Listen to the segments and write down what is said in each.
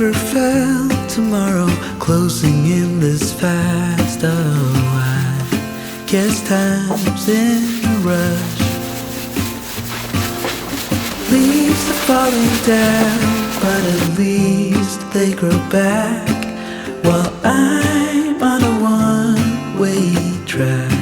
never felt tomorrow closing in this fast. Oh, I guess time's in a rush. Leaves are falling down, but at least they grow back, while I'm on a one-way track.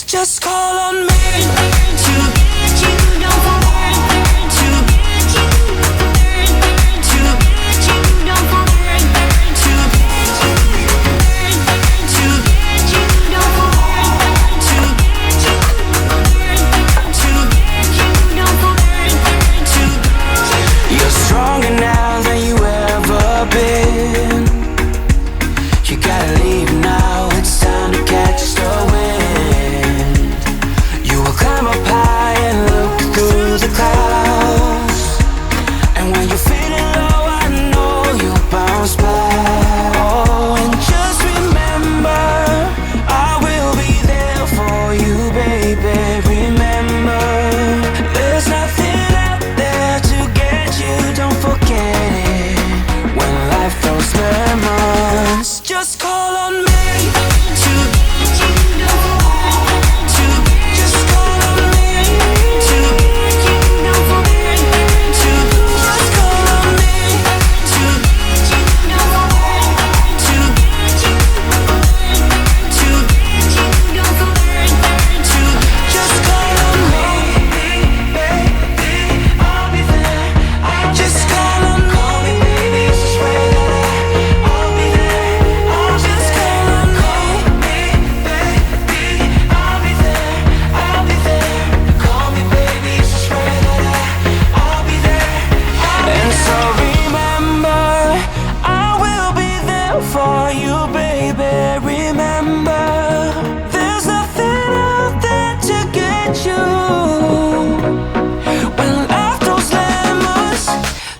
Just call on me to get you, don't forget to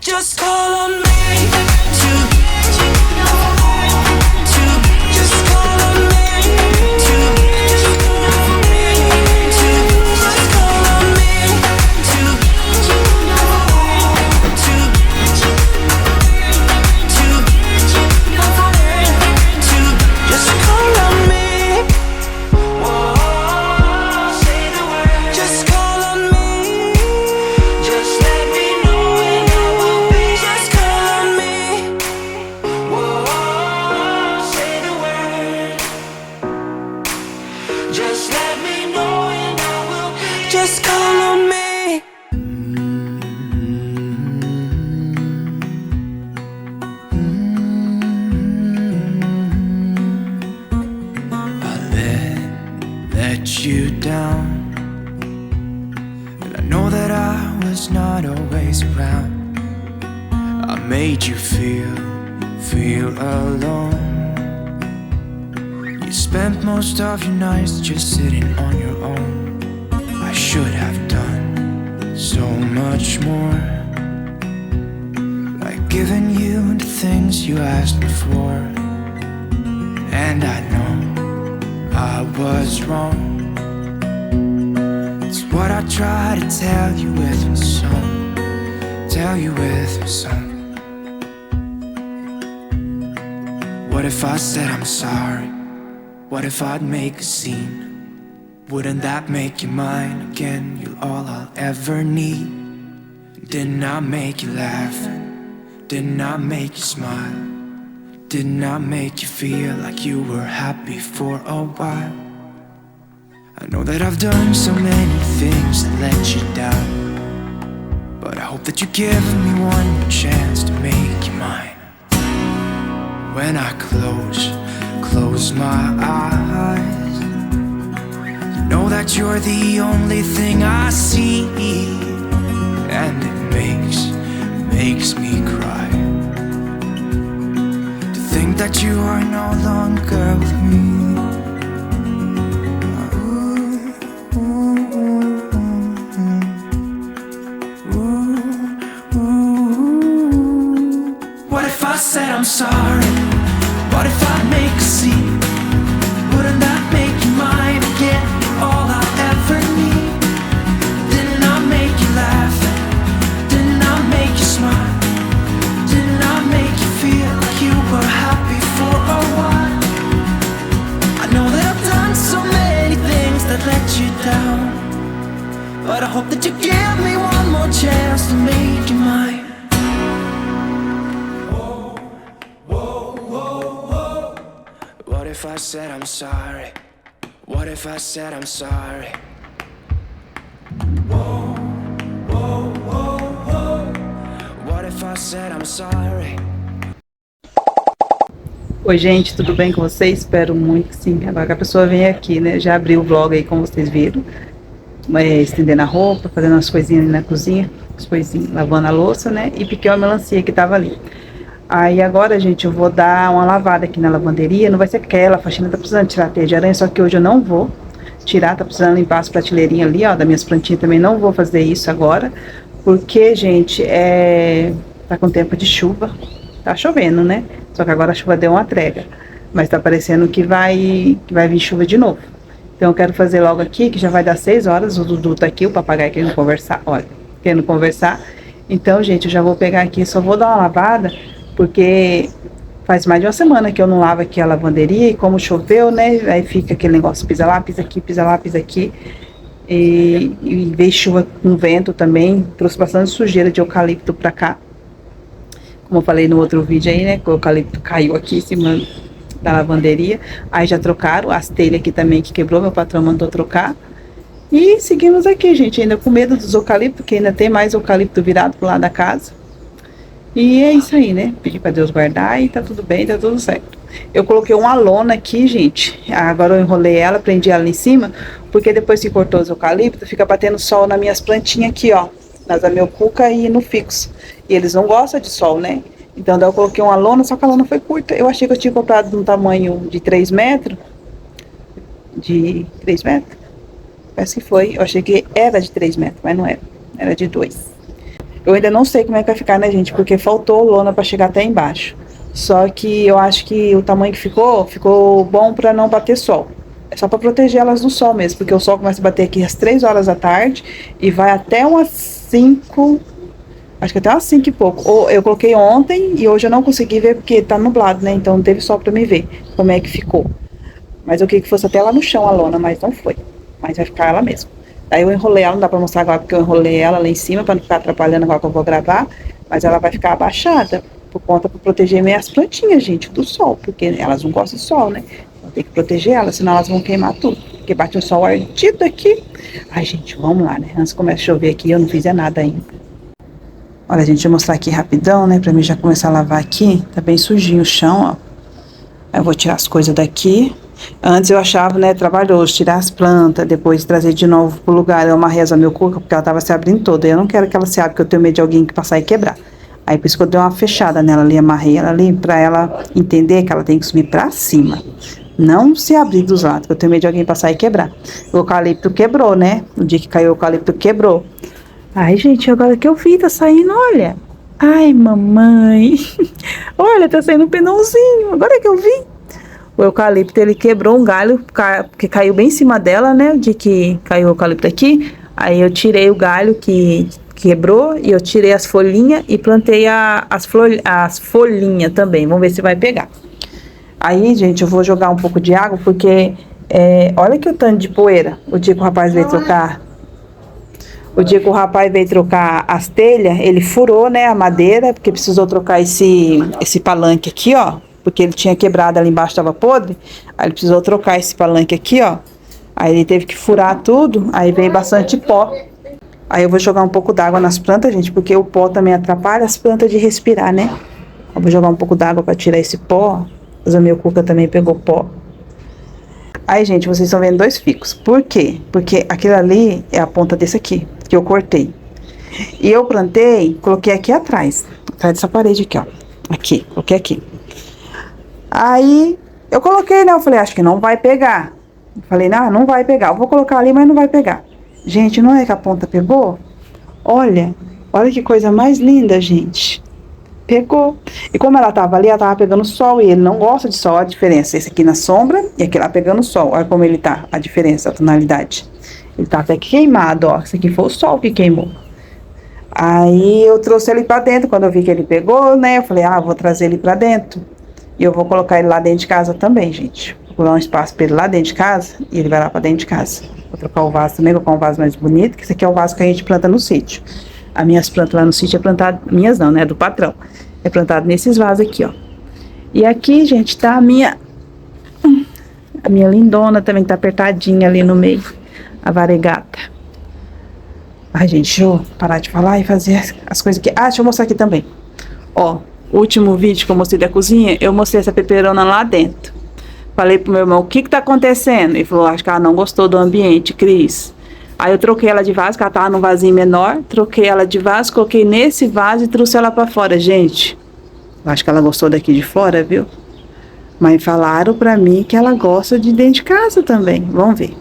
Just call on me to just call on me to just call on me to just call on me to just call on me. Whoa, say the word. Just call on me. Just let me know and I will be. Just call on me. Whoa, say the word. Just let me know and I will be. Just call on me. Let you down, and I know that I was not always around. I made you feel alone. You spent most of your nights just sitting on your own. I should have done so much more, like giving you the things you asked me for. And I know I was wrong. It's what I try to tell you with my song. Tell you with my song. What if I said I'm sorry? What if I'd make a scene? Wouldn't that make you mine again? You're all I'll ever need. Didn't I make you laugh? Didn't I make you smile? Didn't I make you feel like you were happy for a while? I know that I've done so many things to let you down, but I hope that you give me one more chance to make you mine. When I close my eyes, you know that you're the only thing I see, and it makes me cry. Think that you are no longer with me. What if I said I'm sorry? What if I make a scene? Wouldn't that make you mine again? All I ever need. Didn't I make you laugh? Didn't I make you smile? Didn't I make you feel like you were happy for a while? I know that I've done so many things that let you down, but I hope that you give me one more chance to make you mine. Whoa, whoa, whoa, whoa. What if I said I'm sorry? What if I said I'm sorry? Whoa, whoa, whoa, whoa. What if I said I'm sorry? Oi gente, tudo bem com vocês? Espero muito que sim. Agora que a pessoa vem aqui, né? Já abri o vlog aí, como vocês viram. Estendendo a roupa, fazendo umas coisinhas ali na cozinha, as coisinhas, lavando a louça, né? E piquei uma melancia que tava ali. Aí agora, gente, eu vou dar uma lavada aqui na lavanderia. Não vai ser aquela faxina, tá precisando tirar a teia de aranha, só que hoje eu não vou tirar, tá precisando limpar as prateleirinhas ali, ó, das minhas plantinhas também. Não vou fazer isso agora, porque, gente, tá com tempo de chuva. Tá chovendo, né? Só que agora a chuva deu uma trégua. Mas tá parecendo que vai vir chuva de novo. Então eu quero fazer logo aqui, que já vai dar 6 horas. O Dudu tá aqui, o papagaio querendo conversar. Olha, querendo conversar. Então, gente, eu já vou pegar aqui, só vou dar uma lavada, porque faz mais de uma semana que eu não lavo aqui a lavanderia. E como choveu, né? Aí fica aquele negócio, pisa lá, pisa aqui, pisa lá, pisa aqui. E veio chuva com vento também. Trouxe bastante sujeira de eucalipto pra cá. Como eu falei no outro vídeo aí, né, que o eucalipto caiu aqui em cima da lavanderia. Aí já trocaram as telhas aqui também que quebrou, meu patrão mandou trocar. E seguimos aqui, gente, ainda com medo dos eucaliptos, que ainda tem mais eucalipto virado pro lado da casa. E é isso aí, né, pedi pra Deus guardar e tá tudo bem, tá tudo certo. Eu coloquei uma lona aqui, gente, agora eu enrolei ela, prendi ela em cima, porque depois que cortou os eucaliptos, fica batendo sol nas minhas plantinhas aqui, ó, nas ameucuca e no fixo. E eles não gostam de sol, né? Então daí eu coloquei uma lona, só que a lona foi curta. Eu achei que eu tinha comprado de um tamanho de 3 metros. De 3 metros? Parece que foi. Eu achei que era de 3 metros, mas não era. Era de 2. Eu ainda não sei como é que vai ficar, né, gente? Porque faltou lona pra chegar até embaixo. Só que eu acho que o tamanho que ficou bom pra não bater sol. É só pra proteger elas do sol mesmo, porque o sol começa a bater aqui às 3 horas da tarde e vai até umas 5, acho que até umas 5 e pouco. Ou eu coloquei ontem e hoje eu não consegui ver porque tá nublado, né? Então não teve sol pra me ver como é que ficou. Mas eu queria que fosse até lá no chão a lona, mas não foi. Mas vai ficar ela mesmo. Aí eu enrolei ela, não dá pra mostrar agora porque eu enrolei ela lá em cima pra não ficar atrapalhando agora que eu vou gravar. Mas ela vai ficar abaixada por conta pra proteger minhas plantinhas, gente, do sol. Porque elas não gostam de sol, né? Então tem que proteger elas, senão elas vão queimar tudo. Porque bate um sol ardido aqui. Ai, gente, vamos lá, né? Antes começa a chover aqui, eu não fiz nada ainda. Olha, gente, eu vou mostrar aqui rapidão, né? Pra mim já começar a lavar aqui. Tá bem sujinho o chão, ó. Aí eu vou tirar as coisas daqui. Antes eu achava, né, trabalhoso tirar as plantas, depois trazer de novo pro lugar. Eu amarrei a minha cuca porque ela tava se abrindo toda. Eu não quero que ela se abra, porque eu tenho medo de alguém que passar e quebrar. Aí por isso que eu dei uma fechada nela ali, amarrei ela ali pra ela entender que ela tem que subir pra cima. Não se abrir dos lados, porque eu tenho medo de alguém passar e quebrar. O eucalipto quebrou, né? No dia que caiu o eucalipto quebrou. Ai, gente, agora que eu vi, tá saindo, olha. Ai, mamãe. Olha, tá saindo um penãozinho. Agora que eu vi. O eucalipto, ele quebrou um galho, que caiu bem em cima dela, né? O dia que caiu o eucalipto aqui. Aí eu tirei o galho que quebrou e eu tirei as folhinhas e plantei as folhinhas também. Vamos ver se vai pegar. Aí, gente, eu vou jogar um pouco de água, porque olha que o tanto de poeira. O dia que o rapaz veio trocar... O dia que o rapaz veio trocar as telhas, ele furou, né, a madeira, porque precisou trocar esse palanque aqui, ó. Porque ele tinha quebrado ali embaixo, estava podre. Aí ele precisou trocar esse palanque aqui, ó. Aí ele teve que furar tudo, aí veio bastante pó. Aí eu vou jogar um pouco d'água nas plantas, gente, porque o pó também atrapalha as plantas de respirar, né? Eu vou jogar um pouco d'água para tirar esse pó. A minha cuca também pegou pó. Aí, gente, vocês estão vendo 2 ficos. Por quê? Porque aquilo ali é a ponta desse aqui, que eu cortei. E eu plantei, coloquei aqui atrás dessa parede aqui, ó. Aqui, coloquei aqui. Aí, eu coloquei, né? Eu falei, acho que não vai pegar. Eu falei, não vai pegar. Eu vou colocar ali, mas não vai pegar. Gente, não é que a ponta pegou? Olha que coisa mais linda, gente. Pegou. E como ela tava ali, ela tava pegando sol. E ele não gosta de sol, a diferença. Esse aqui na sombra e aquele lá pegando sol. Olha como ele tá, a diferença, a tonalidade. Ele tá até queimado, ó. Esse aqui foi o sol que queimou. Aí eu trouxe ele pra dentro. Quando eu vi que ele pegou, né? Eu falei, vou trazer ele pra dentro. E eu vou colocar ele lá dentro de casa também, gente. Vou dar um espaço pra ele lá dentro de casa e ele vai lá pra dentro de casa. Vou trocar o vaso também, vou colocar um vaso mais bonito, que esse aqui é o vaso que a gente planta no sítio. As minhas plantas lá no sítio é plantado, minhas não, né? Do patrão. É plantado nesses vasos aqui, ó. E aqui, gente, tá a minha lindona também, tá apertadinha ali no meio. A variegata. Ai, gente, deixa eu parar de falar e fazer as coisas aqui. Deixa eu mostrar aqui também. Ó, o último vídeo que eu mostrei da cozinha, eu mostrei essa peperona lá dentro. Falei pro meu irmão, o que tá acontecendo? Ele falou, acho que ela não gostou do ambiente, Cris. Aí eu troquei ela de vaso, que ela tava num vasinho menor. Troquei ela de vaso, coloquei nesse vaso e trouxe ela pra fora. Gente, eu acho que ela gostou daqui de fora, viu? Mas falaram pra mim que ela gosta de dentro de casa também. Vamos ver.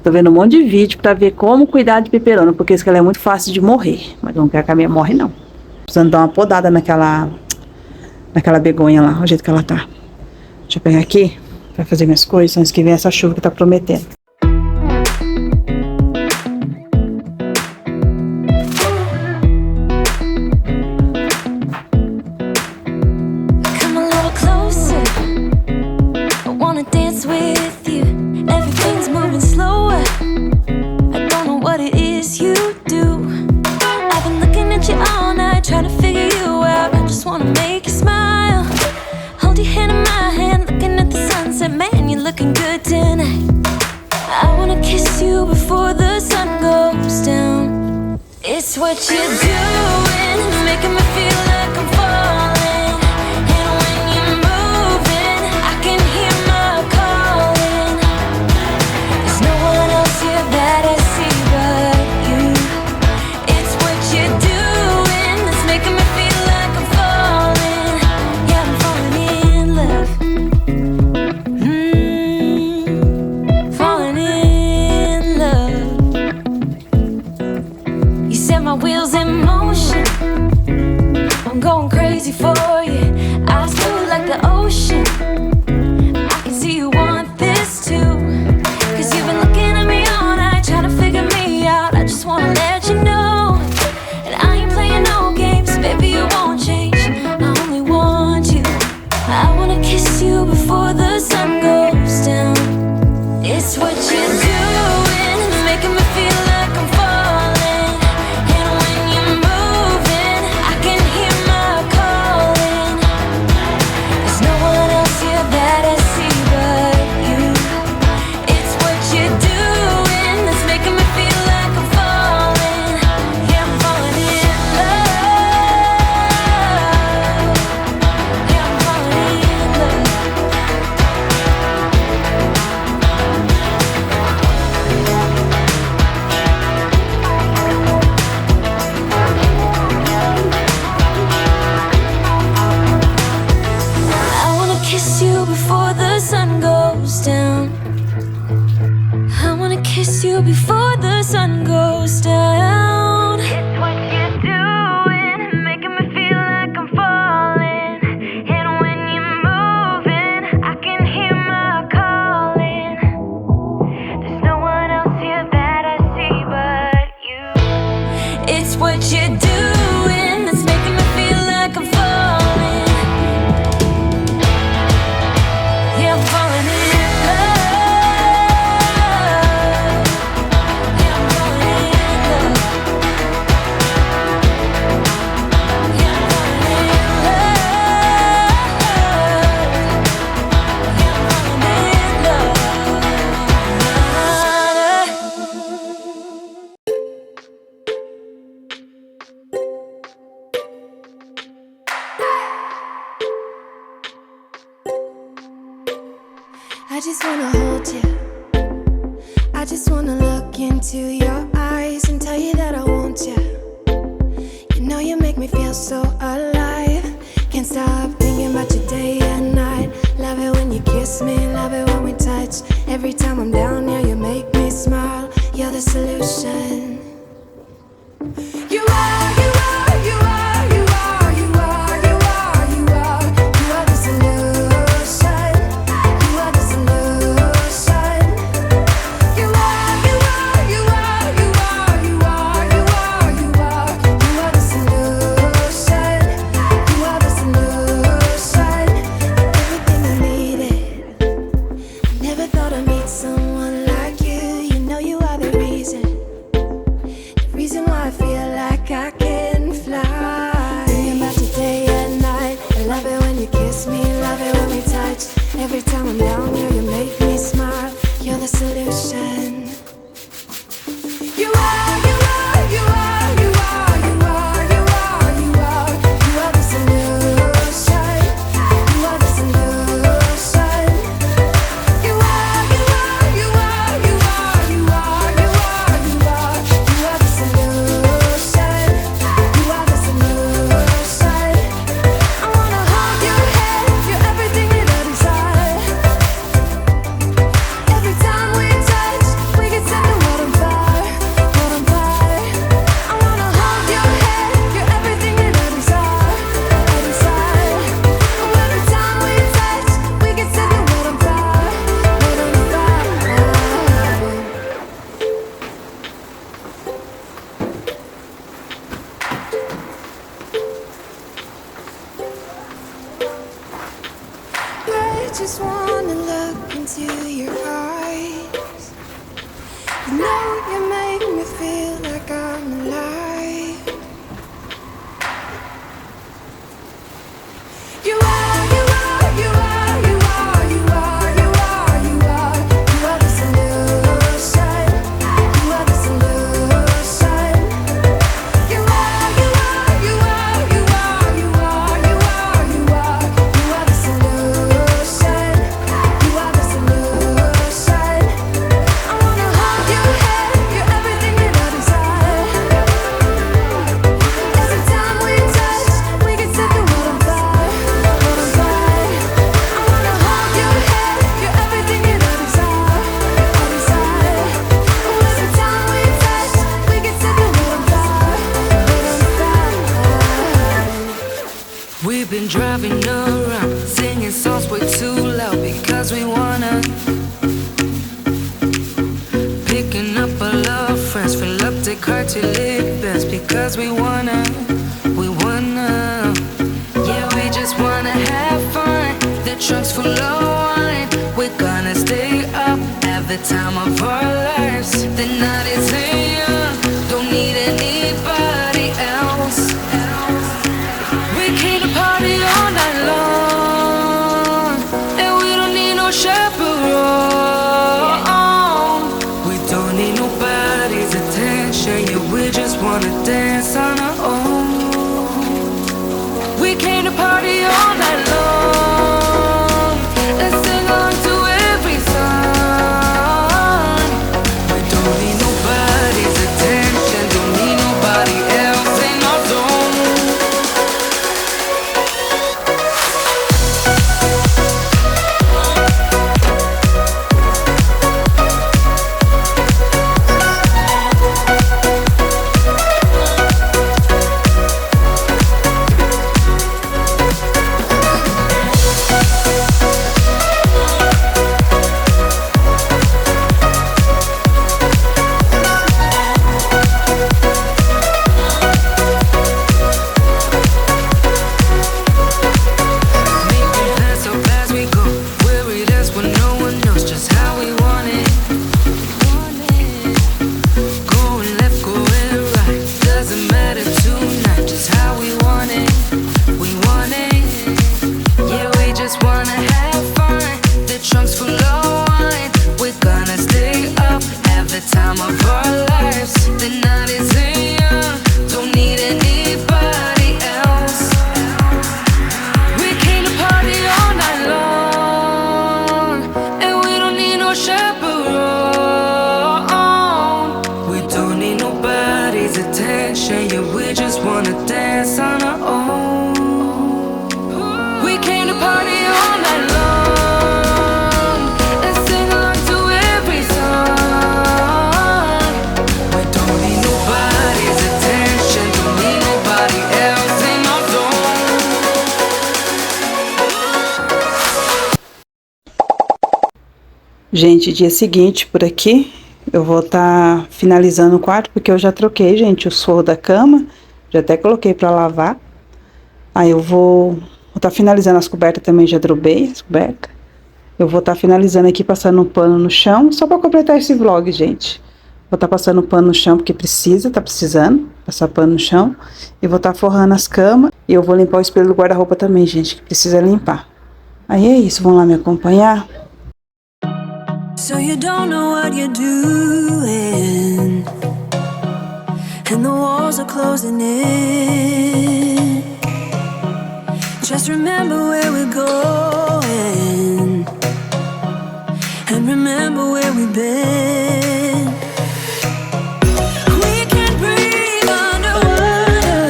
Tô vendo um monte de vídeo pra ver como cuidar de peperona, porque isso que ela é muito fácil de morrer. Mas não quero que a minha morre, não. Precisando dar uma podada naquela begonha lá, o jeito que ela tá. Deixa eu pegar aqui pra fazer minhas coisas antes que venha essa chuva que tá prometendo. Looking good tonight. I wanna kiss you before the sun goes down. It's what you're doing, it's making me feel like I'm falling. And when you're moving, I can hear my calling. There's no one else here that I see but you. It's what you're doing, it's making me feel like I'm falling. Yeah, I'm falling in love. My wheels in motion. I'm going crazy for you. I still like the ocean. I can see you want this too. Cause you've been looking at me all night, trying to figure me out. I just wanna let you know, and I ain't playing no games, baby, you won't change. I only want you. I wanna kiss you before the sun goes down. It's what you're doing, it's making me feel like I'm falling. And when you're moving, I can hear my calling. There's no one else here that I see but you. It's what you're doing that's making me feel like I'm falling. Yeah, I'm falling in love. Yeah, I'm falling in love. I wanna kiss you before the sun goes down. I wanna kiss you before the sun goes down. It's what you're doing, making me feel like I'm falling. And when you're moving, I can hear my calling. There's no one else here that I see but you. It's what you're doing that's making me feel like I'm falling. Yeah, I'm falling in love. Yeah, I'm falling in love. Yeah, I'm falling in love. Yeah, I'm falling in love. I just wanna hold you. I just wanna look into your eyes and tell you that I want you. You know you make me feel so alive. Can't stop thinking about you day and night. Love it when you kiss me, love it when we touch. Every time I'm down here, you make me smile. You're the solution. You are, you are, you are, you are, you are, you are, you are. You are the solution. You are the solution. You are, you are, you are, you are, you are, you are, you are. You are the solution. You are the solution. Everything I needed. Never thought I'd meet someone like you. You know you are the reason. The reason why I feel like I can fly. Thinking about you day and night. I love it when you kiss me, love it when we touch. Every time I'm down here, you make me smile. You're the solution. You are, you are, you are, you are, you are, you are, you are. You are the solution. You are the solution. You are, you are, you are, you are, you are, you are, you are. You are the solution. You are the solution. I wanna hold your head, you're everything that I desire. Every time we touch, we get set to what I'm fire, what I'm fire. I wanna hold your head, you're everything that I desire, I desire. Oh, every time we touch, we get set to what I'm fire, what I'm fire. I just wanna look into your eyes. You know you make me feel like I'm alive. You are, you are, you are, you are, you are, you are, you are. You are the solution. You are the solution. You are, you are, you are, you are, you are, you are, you are. You are the solution. You are the solution. We've been driving around, singing songs way too loud because we wanna. Picking up all our friends, fill up the car till it bends because we wanna. Yeah, we just wanna have fun. The trunk's full of wine. We're gonna stay up, have the time of our lives. The night is young, don't need anybody else. We came to party all night long, and we don't need no chaperone. We don't need nobody's attention, yeah, we just wanna dance on our own. We came to party all night long and sing along to every song. We don't need nobody's attention, don't need nobody else in our zone. Gente, dia seguinte por aqui, eu vou estar finalizando o quarto, porque eu já troquei, gente, o forro da cama, já até coloquei pra lavar. Aí eu vou estar finalizando as cobertas também, já drobei as cobertas. Eu vou estar finalizando aqui, passando um pano no chão, só pra completar esse vlog, gente. Vou estar passando pano no chão, porque tá precisando passar pano no chão. E vou estar forrando as camas, e eu vou limpar o espelho do guarda-roupa também, gente, que precisa limpar. Aí é isso, vão lá me acompanhar. So you don't know what you're doing, and the walls are closing in. Just remember where we're going, and remember where we've been. We can breathe underwater,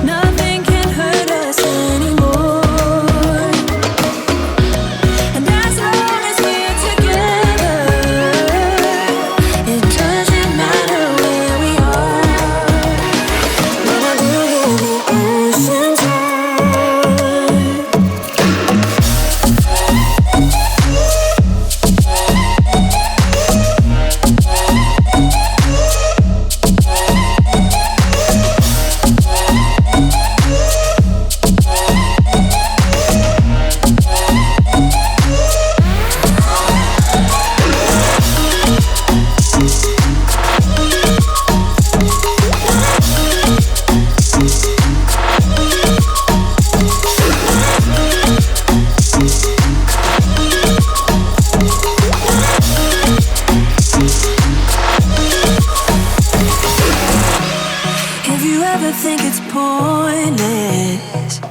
nothing can hurt us anymore. And as long as we're together, it doesn't matter where we are. When I do hear the ocean's think it's pointless,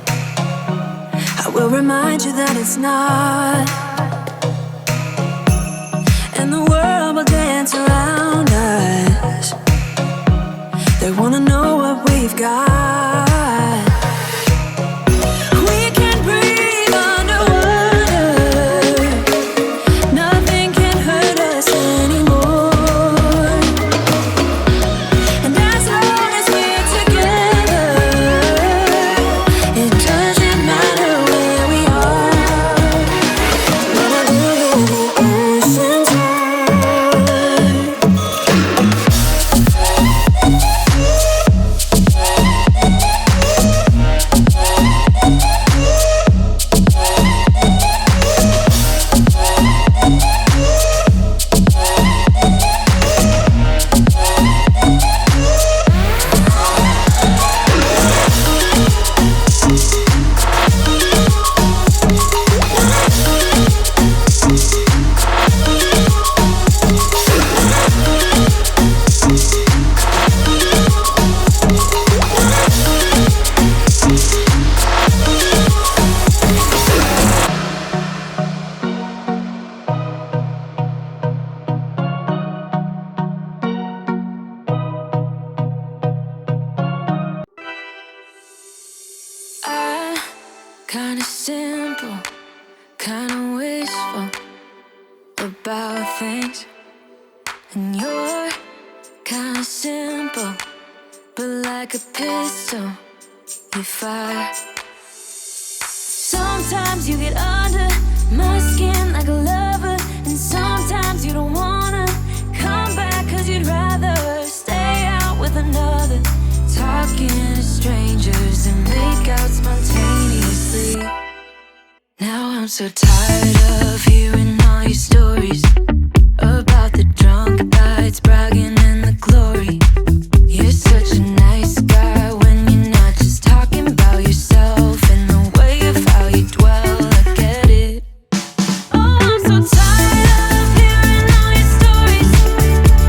I will remind you that it's not. And the world will dance around us. They wanna know what we've got. We can breathe underwater, nothing can hurt us anymore. And as long as we're together, Kinda simple, kinda wishful about things. And you're kinda simple, but like a pistol, you fire. Sometimes you get under my skin like a lover, and sometimes you don't wanna come back 'cause you'd rather stay out with another, talking to strangers and make out spontaneously. Now I'm so tired of hearing all your stories about the drunk nights, bragging in the glory. You're such a nice guy when you're not just talking about yourself and the way of how you dwell. I get it. Oh, I'm so tired of hearing all your stories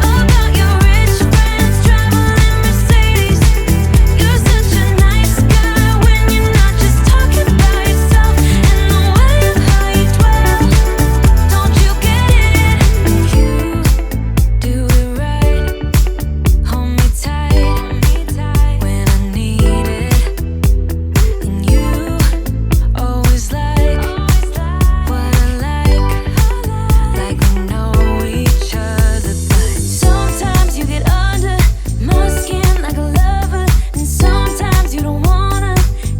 about your rich friends traveling Mercedes. You're such a nice guy when you're not just talking about yourself and the way of how you dwell. Don't you get it? You do it right. Hold me tight when I need it. And you always like what I like we know each other. But sometimes you get under my skin like a lover, and sometimes you don't wanna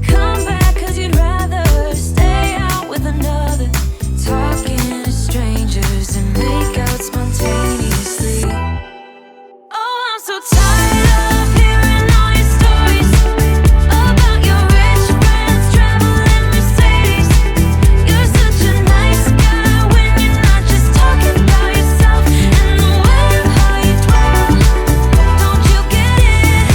come back 'cause you'd rather stay out with another, talking to strangers and make out spontaneously. Oh, I'm so tired of hearing all your stories about your rich friends traveling Mercedes. You're such a nice guy when you're not just talking about yourself and the way of how you dwell. Don't you get it?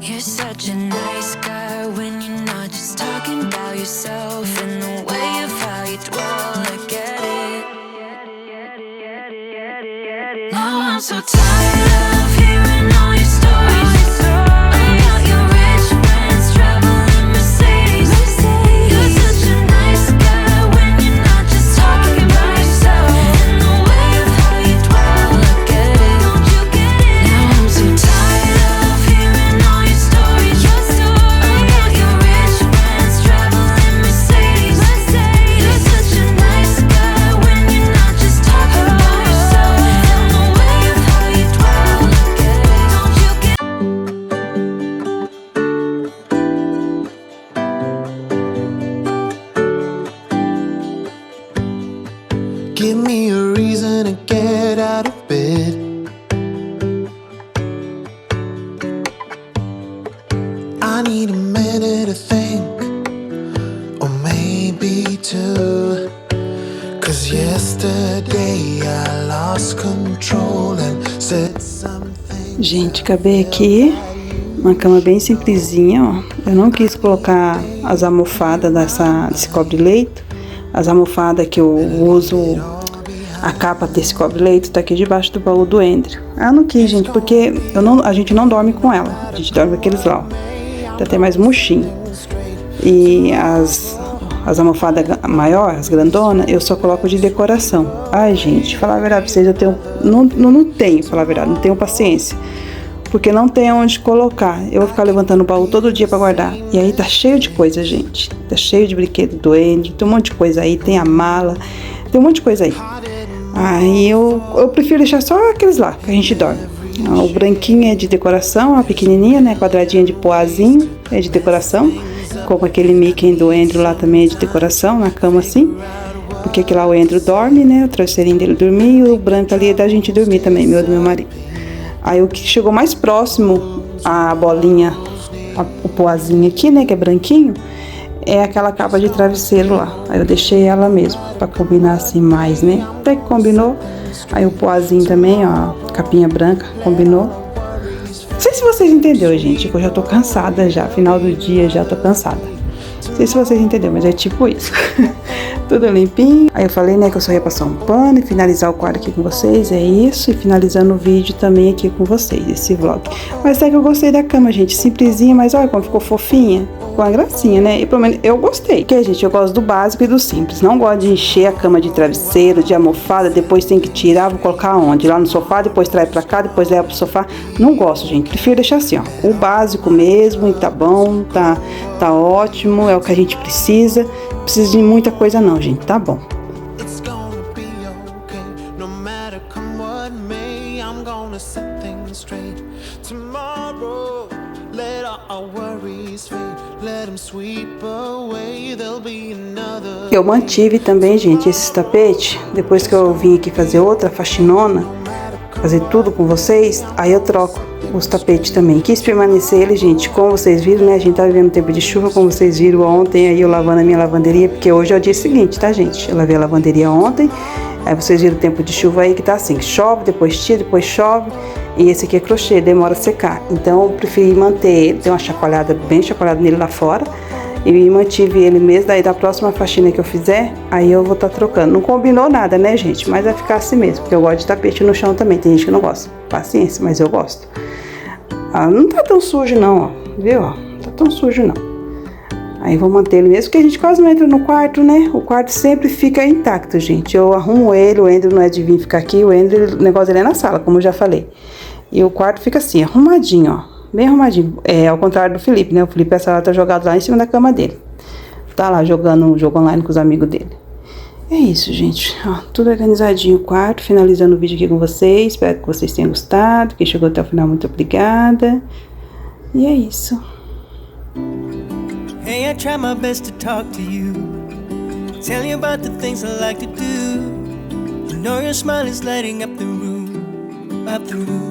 You're such a nice guy when you're not just talking about yourself and the way of how you dwell. I get it. Now I'm so tired of hearing all your stories about your rich friends traveling Mercedes. You're such a nice guy when you're not just talking about yourself and the way of how you dwell. I get it. Don't you get it? Now I'm so tired of hearing all your stories about your rich friends traveling Mercedes. You're such a nice guy when you're not just talking about yourself and the way of how you dwell. I get it. Don't you get it? Give me a reason to get out of bed. I need a minute to think, or maybe two. 'Cause yesterday I lost control and said something. Gente, acabei aqui. Uma cama bem simplesinha, ó. Eu não quis colocar as almofadas desse cobre-leito. As almofadas que eu uso, a capa desse cobre-leito tá aqui debaixo do baú do Andrew. Eu não quis, gente, porque a gente não dorme com ela. A gente dorme com aqueles lá, ó. Tá até mais murchinho. E as almofadas maiores, as grandonas, eu só coloco de decoração. Ai, gente, falar a verdade pra vocês, eu tenho... Não tenho, falar a verdade, não tenho paciência. Porque não tem onde colocar. Eu vou ficar levantando o baú todo dia pra guardar. E aí tá cheio de coisa, gente. Tá cheio de brinquedo do Andrew. Tem um monte de coisa aí. Tem a mala. Tem um monte de coisa aí. Aí eu prefiro deixar só aqueles lá que a gente dorme. O branquinho é de decoração. A pequenininha, né? Quadradinha de poazinho. É de decoração. Como aquele Mickey do Andrew lá também é de decoração. Na cama assim. Porque aqui lá o Andrew dorme, né? O travesseirinho dele dormir. E o branco ali é da gente dormir também. Meu do meu marido. Aí o que chegou mais próximo à bolinha, o poazinho aqui, né, que é branquinho, é aquela capa de travesseiro lá. Aí eu deixei ela mesmo, pra combinar assim mais, né. Até que combinou. Aí o poazinho também, ó, capinha branca, combinou. Não sei se vocês entenderam, gente, que eu já tô cansada já, final do dia já tô cansada. Não sei se vocês entenderam, mas é tipo isso. Tudo limpinho. Aí eu falei, né, que eu só ia passar um pano e finalizar o quadro aqui com vocês. É isso. E finalizando o vídeo também aqui com vocês, esse vlog. Mas até que eu gostei da cama, gente. Simplesinha, mas olha como ficou fofinha. ficou uma gracinha, né? E pelo menos eu gostei. Porque, gente, eu gosto do básico e do simples. Não gosto de encher a cama de travesseiro, de almofada, depois tem que tirar, vou colocar onde? Lá no sofá, depois traz pra cá, depois leva pro sofá. Não gosto, gente. Prefiro deixar assim, ó. O básico mesmo, e tá bom, tá ótimo, é o que a gente precisa. Não precisa de muita coisa não, gente. Tá bom. Eu mantive também, gente, esses tapetes. Depois que eu vim aqui fazer outra faxinona, fazer tudo com vocês, aí eu troco os tapetes também. Quis permanecer ele, gente, como vocês viram, né? A gente tá vivendo tempo de chuva, como vocês viram ontem, aí eu lavando a minha lavanderia, porque hoje é o dia seguinte, tá, gente? Eu lavei a lavanderia ontem, aí vocês viram o tempo de chuva aí que tá assim, chove, depois tira, depois chove. E esse aqui é crochê, demora a secar. Então eu preferi manter ele, dei uma chacoalhada, bem chacoalhada nele lá fora. E mantive ele mesmo, daí da próxima faxina que eu fizer, aí eu vou estar trocando. Não combinou nada, né, gente? Mas vai ficar assim mesmo, porque eu gosto de tapete no chão também. Tem gente que não gosta. Paciência, mas eu gosto. Ah, não tá tão sujo não, ó. Viu, ó? Não tá tão sujo não. Aí vou manter ele mesmo, porque a gente quase não entra no quarto, né? O quarto sempre fica intacto, gente. Eu arrumo ele, o Andrew não é de vir ficar aqui. O Andrew, o negócio dele é na sala, como eu já falei. E o quarto fica assim, arrumadinho, ó. Bem arrumadinho. É ao contrário do Felipe, né? O Felipe, essa hora tá jogado lá em cima da cama dele. Tá lá jogando um jogo online com os amigos dele. É isso, gente. Ó, tudo organizadinho o quarto. Finalizando o vídeo aqui com vocês. Espero que vocês tenham gostado. Quem chegou até o final, muito obrigada. E é isso. Hey, I try my best to talk to you. Tell you about the things I like to do. You know your smile is lighting up the room. Up the room.